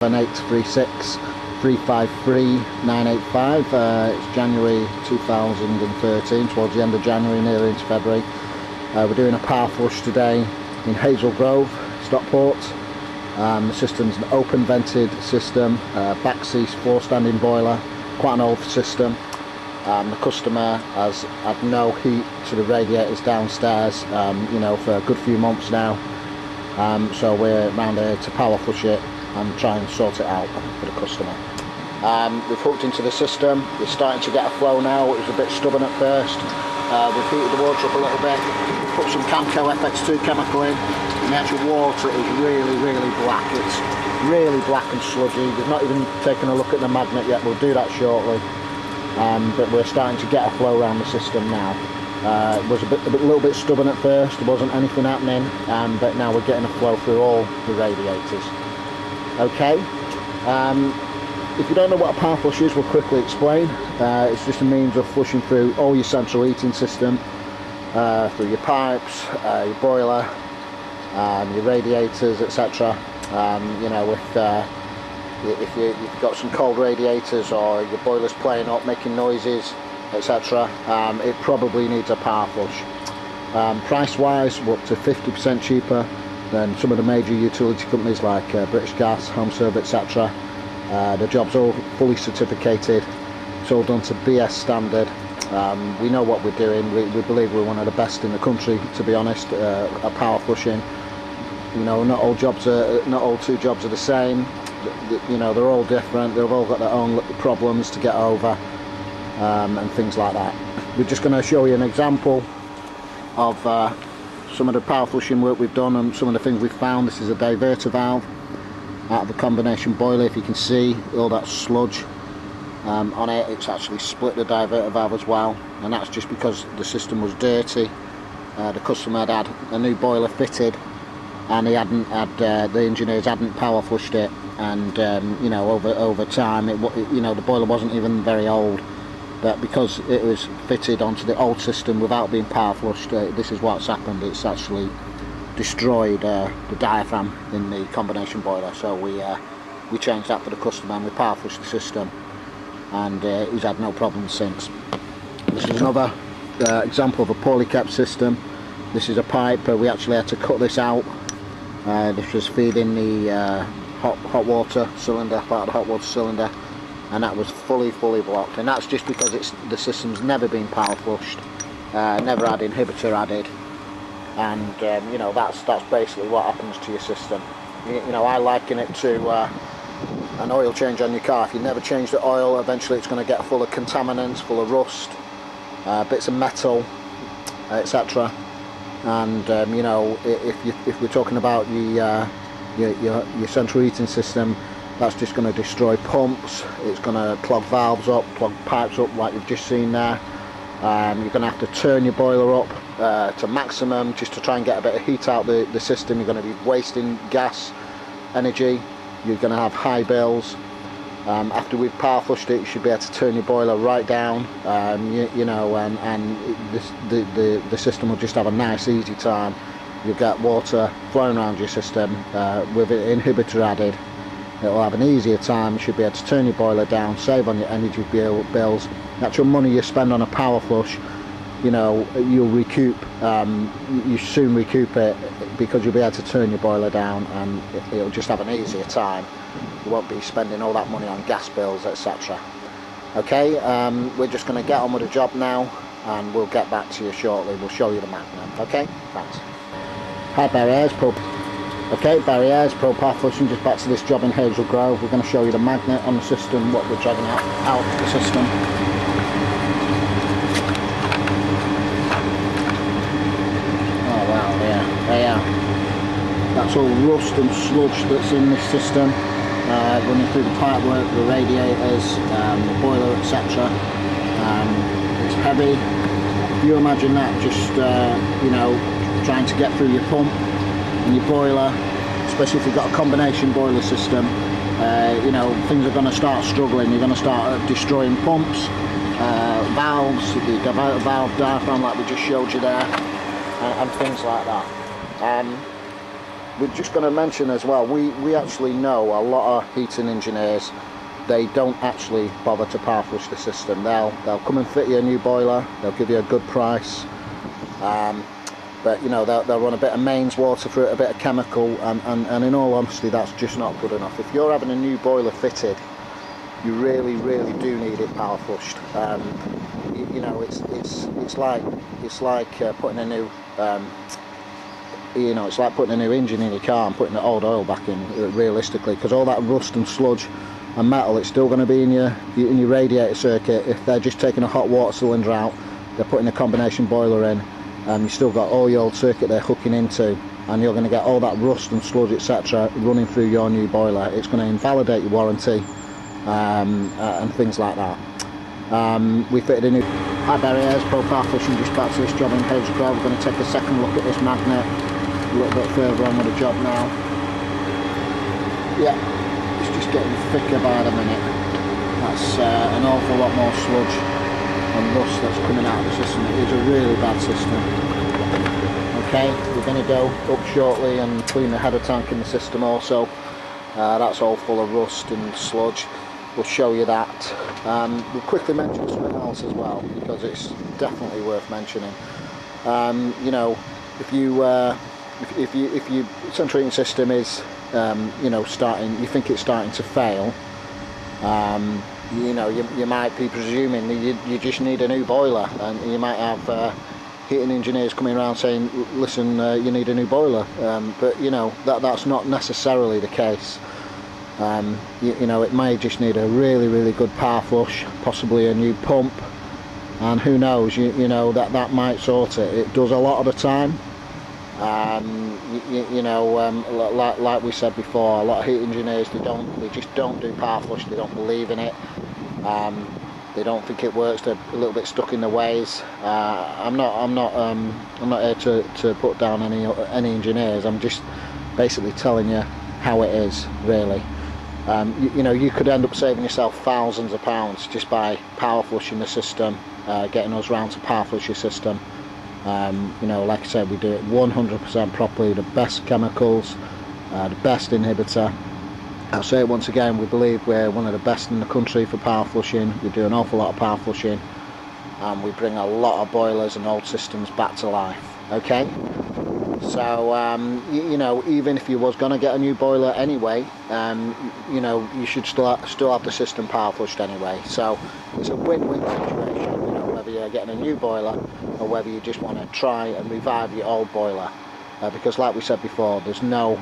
7836 353 985. It's January 2013, towards the end of January, nearly into February. We're doing a power flush today in Hazel Grove, Stockport. The system's an open vented system, back cease, floor standing boiler, quite an old system. The customer has had no heat to the radiators downstairs, you know, for a good few months now. So we're round here to power flush it and try and sort it out for the customer. We've hooked into the system. We're starting to get a flow now. It was a bit stubborn at first. We've heated the water up a little bit, put some Camco FX2 chemical in, and the actual water is really black. It's really black and sludgy. We've not even taken a look at the magnet yet. We'll do that shortly. But we're starting to get a flow around the system now. It was a little bit stubborn at first. There wasn't anything happening, but now we're getting a flow through all the radiators. Okay, if you don't know what a power flush is, we'll quickly explain. It's just a means of flushing through all your central heating system, through your pipes, your boiler, your radiators, etc. You know, if you've got some cold radiators or your boiler's playing up, making noises, etc., it probably needs a power flush. Price wise, we're up to 50% cheaper than some of the major utility companies like British Gas, HomeServe, etc. The job's all fully certificated. It's all done to BS standard. We know what we're doing. We believe we're one of the best in the country, to be honest, at power flushing. You know, not all two jobs are the same. You know, they're all different. They've all got their own problems to get over, and things like that. We're just going to show you an example of some of the power flushing work we've done and some of the things we've found. This is a diverter valve out of a combination boiler. If you can see all that sludge on it, it's actually split the diverter valve as well, and that's just because the system was dirty. The customer had a new boiler fitted, and he hadn't had the engineers hadn't power flushed it, and you know, over time, you know, the boiler wasn't even very old, but because it was fitted onto the old system without being power flushed, this is what's happened. It's actually destroyed the diaphragm in the combination boiler. So we changed that for the customer, and we power flushed the system, and he's had no problems since. This is another example of a poorly kept system. This is a pipe. We actually had to cut this out. This was feeding the hot water cylinder, part of the hot water cylinder, and that was fully blocked, and that's just because the system's never been power flushed, never had inhibitor added, and you know, that's basically what happens to your system. You know, I liken it to an oil change on your car. If you never change the oil, eventually it's going to get full of contaminants, full of rust, bits of metal, etc. And you know, if we're talking about your central heating system, that's just going to destroy pumps. It's going to clog valves up, clog pipes up, like you've just seen there. You're going to have to turn your boiler up to maximum just to try and get a bit of heat out the system. You're going to be wasting gas, energy. You're going to have high bills. After we've power flushed it, you should be able to turn your boiler right down, you know, and the system will just have a nice easy time. You'll get water flowing around your system with an inhibitor added. It'll have an easier time. You should be able to turn your boiler down, save on your energy bills. The actual money you spend on a power flush, you know, you'll recoup, you soon recoup it, because you'll be able to turn your boiler down, and it'll just have an easier time. You won't be spending all that money on gas bills, etc. Okay, we're just going to get on with the job now, and we'll get back to you shortly. We'll show you the magnet. Okay, thanks. Hi Barriers, Barriers, Pro Power Flushing, just back to this job in Hazel Grove. We're going to show you the magnet on the system, what we're dragging out of the system. Oh wow, yeah, there you are. That's all rust and sludge that's in this system, running through the pipework, the radiators, the boiler, etc. It's heavy. If you imagine that, just you know, trying to get through your pump and your boiler, especially if you've got a combination boiler system, you know, things are going to start struggling. You're going to start destroying pumps, valves, the valve diaphragm like we just showed you there, and things like that. we're just going to mention as well, we actually know a lot of heating engineers, they don't actually bother to power flush the system. They'll come and fit you a new boiler, they'll give you a good price, but you know, they'll run a bit of mains water through it, a bit of chemical, and in all honesty, that's just not good enough. If you're having a new boiler fitted, you really do need it power flushed. You know, it's like putting a new you know, it's like putting a new engine in your car and putting the old oil back in, realistically, because all that rust and sludge and metal, it's still going to be in your radiator circuit. If they're just taking a hot water cylinder out, they're putting a combination boiler in, you've still got all your old circuit they're hooking into, and you're going to get all that rust and sludge, etc., running through your new boiler. It's going to invalidate your warranty, and things like that. We fitted a new high barriers, Pro-powerflushing, just back to this job in Hazel Grove. We're going to take a second look at this magnet a little bit further on with the job now. Yeah, it's just getting thicker by the minute. That's an awful lot more sludge and rust that's coming out of the system. It is a really bad system. Okay, we're going to go up shortly and clean the header tank in the system also. That's all full of rust and sludge. We'll show you that. We'll quickly mention something else as well, because it's definitely worth mentioning. You know, if your central heating system is you know, you think it's starting to fail, you know, you might be presuming that you just need a new boiler, and you might have heating engineers coming around saying, listen, you need a new boiler, but you know, that's not necessarily the case. You know, it may just need a really good power flush, possibly a new pump, and who knows, you know, that might sort it. It does a lot of the time. You know, like we said before, a lot of heat engineers, they just don't do power flush. They don't believe in it. They don't think it works. They're a little bit stuck in their ways. I'm not here to put down any engineers. I'm just basically telling you how it is, really. You know, you could end up saving yourself thousands of pounds just by power flushing the system, getting us round to power flush your system. You know, like I said, we do it 100% properly, the best chemicals, the best inhibitor. I'll say it once again, we believe we're one of the best in the country for power flushing. We do an awful lot of power flushing, and we bring a lot of boilers and old systems back to life. Okay, so you know, even if you was going to get a new boiler anyway, you know, you should still have the system power flushed anyway. So it's a win-win situation, you know, whether you're getting a new boiler or whether you just want to try and revive your old boiler, because like we said before, there's no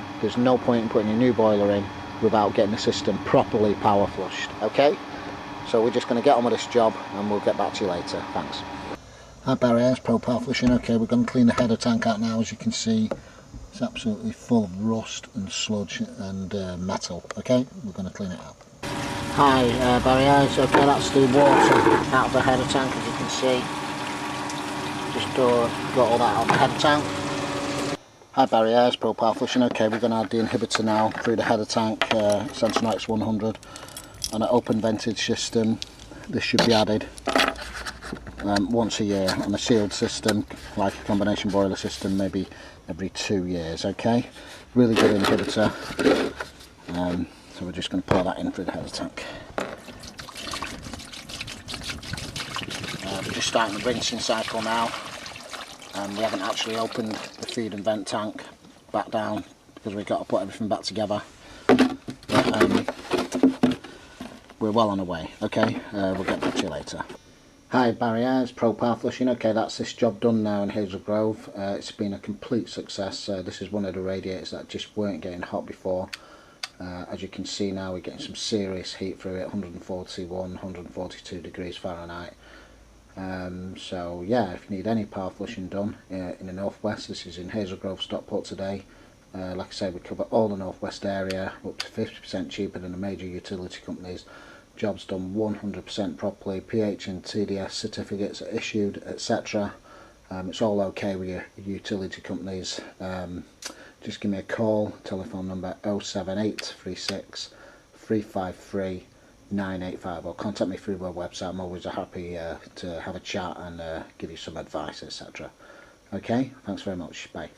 point in putting a new boiler in without getting the system properly power flushed. Okay, so we're just going to get on with this job and we'll get back to you later. Thanks. Hi barriers, Pro-powerflushing. Okay, we're going to clean the header tank out now. As you can see, it's absolutely full of rust and sludge and metal. Okay, we're going to clean it out. Hi barriers. Okay, that's the water out of the header tank, as you can see. Just got all that out of the header tank. Hi barriers, Pro-powerflushing. Okay, we're going to add the inhibitor now through the header tank, Sensorite 100, on an open vented system. This should be added once a year. On a sealed system, like a combination boiler system, maybe every 2 years. Okay, really good inhibitor. So we're just going to pour that in through the header tank. We're just starting the rinsing cycle now. We haven't actually opened the feed and vent tank back down because we've got to put everything back together. But, we're well on our way. Okay, we'll get back to you later. Hi barriers, Pro-powerflushing. Okay, that's this job done now in Hazel Grove. It's been a complete success. This is one of the radiators that just weren't getting hot before. As you can see now, we're getting some serious heat through it, 141, 142 degrees Fahrenheit. So yeah, if you need any power flushing done in the northwest, this is in Hazel Grove, Stockport today. Like I say, we cover all the northwest area, up to 50% cheaper than the major utility companies. Jobs done 100% properly, pH and TDS certificates are issued, etc. It's all okay with your utility companies. Just give me a call, telephone number 07836 353 985, or contact me through my website. I'm always happy to have a chat and give you some advice, etc. Okay, thanks very much, bye.